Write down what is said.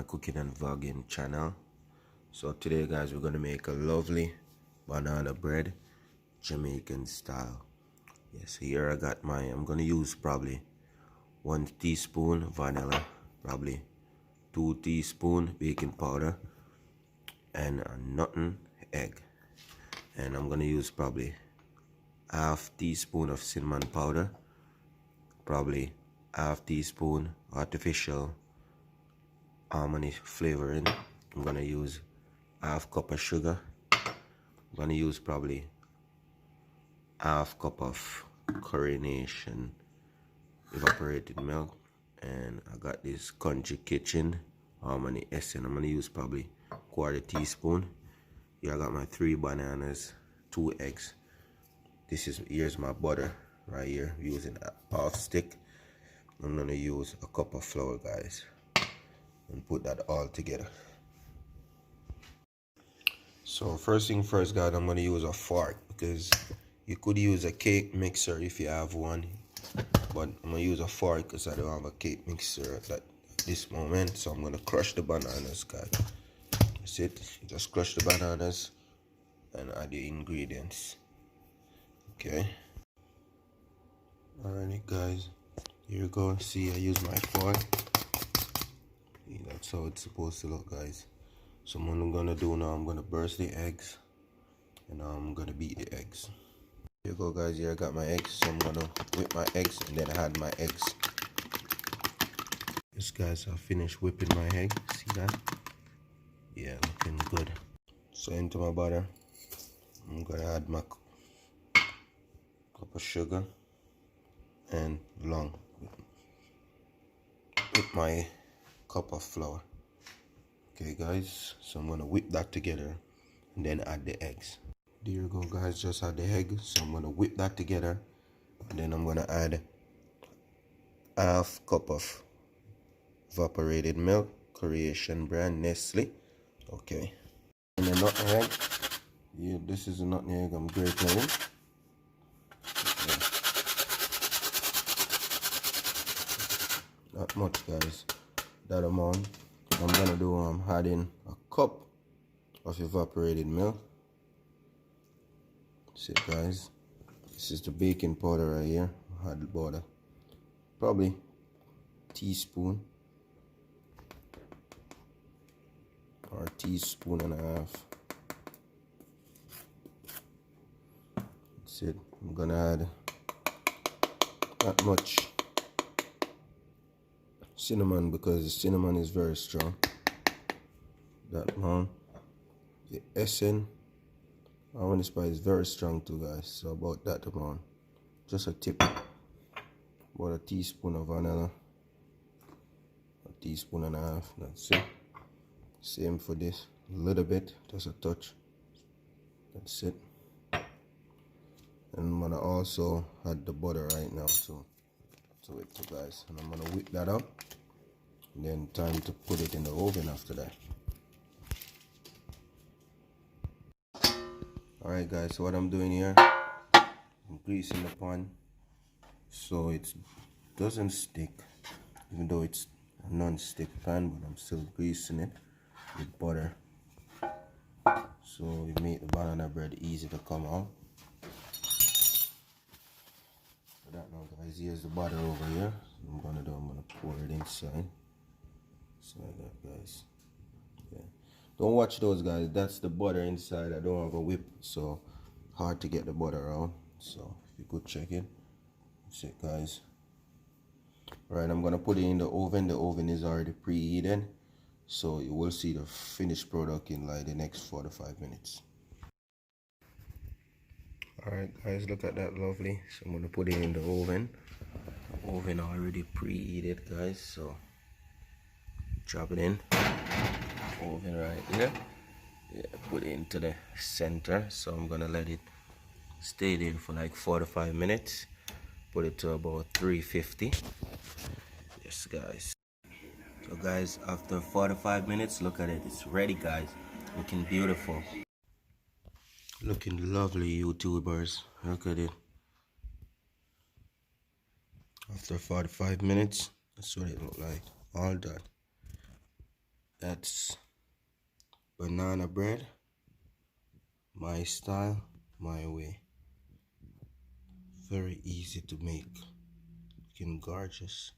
my cooking and vlogging channel. So today guys, we're gonna make a lovely banana bread, Jamaican style. Yes, here I got I'm gonna use probably 1 teaspoon vanilla, probably 2 teaspoon baking powder, and a nothing egg. And I'm gonna use probably half teaspoon of cinnamon powder, probably half teaspoon artificial almond flavoring. I'm gonna use half cup of sugar. I'm gonna use probably half cup of coronation evaporated milk, and I got this country kitchen almond essence. I'm gonna use probably 1/4 teaspoon. Here I got my 3 bananas, 2 eggs. Here's my butter right here, using a half stick. I'm gonna use a cup of flour, guys, and put that all together. So first thing first, guys, I'm gonna use a fork, because you could use a cake mixer if you have one, but I'm gonna use a fork because I don't have a cake mixer at this moment. So I'm gonna crush the bananas, guys. That's it. Just crush the bananas and add the ingredients. Okay. Alright, guys. Here you go. See, I use my fork. That's how it's supposed to look, guys. So what I'm gonna do now, I'm gonna burst the eggs, and I'm gonna beat the eggs. Here you go, guys. Here I got my eggs. So I'm gonna whip my eggs and then add my eggs. Yes, guys, I finished whipping my egg. See that? Yeah, looking good. So into my butter, I'm gonna add my cup of sugar and along with my cup of flour. Okay, guys, so I'm gonna whip that together and then add the eggs. There you go, guys, just add the egg. So I'm gonna whip that together, and then I'm gonna add half cup of evaporated milk, Creation brand, Nestle. Okay, and the nutmeg. Yeah, this is a nutmeg I'm grating in. Okay. Not much, guys, that amount. I'm gonna do adding a cup of evaporated milk. See, guys, this is the baking powder right here. I add about probably teaspoon or teaspoon and a half. That's it. I'm gonna add not much cinnamon, because the cinnamon is very strong. That amount. The essence, I want the spice is very strong too, guys. So about that amount. Just a tip. About a teaspoon of vanilla. A teaspoon and a half. That's it. Same for this. A little bit, just a touch. That's it. And I'm gonna also add the butter right now to it too, guys. And I'm gonna whip that up. And then time to put it in the oven after that. Alright, guys, so what I'm doing here, I'm greasing the pan so it doesn't stick, even though it's a non-stick pan, but I'm still greasing it with butter, so it make the banana bread easy to come out. For that now, guys, here's the butter over here. So I'm gonna pour it inside. So like that, guys. Yeah. Don't watch those, guys. That's the butter inside. I don't have a whip, so hard to get the butter out. So if you could check it. That's it, guys. Alright, I'm gonna put it in the oven. The oven is already preheated, so you will see the finished product in like the next 4 to 5 minutes. Alright, guys, look at that, lovely. So I'm gonna put it in the oven. The oven already preheated, guys, so drop it in. Oven right there. Yeah, put it into the center. So I'm gonna let it stay there for like 4 to 5 minutes. Put it to about 350. Yes, guys. So guys, after 4 to 5 minutes, look at it. It's ready, guys. Looking beautiful. Looking lovely, YouTubers. Look at it. After 45 minutes, that's what it looked like. All done. That's banana bread, my style, my way. Very easy to make, looking gorgeous.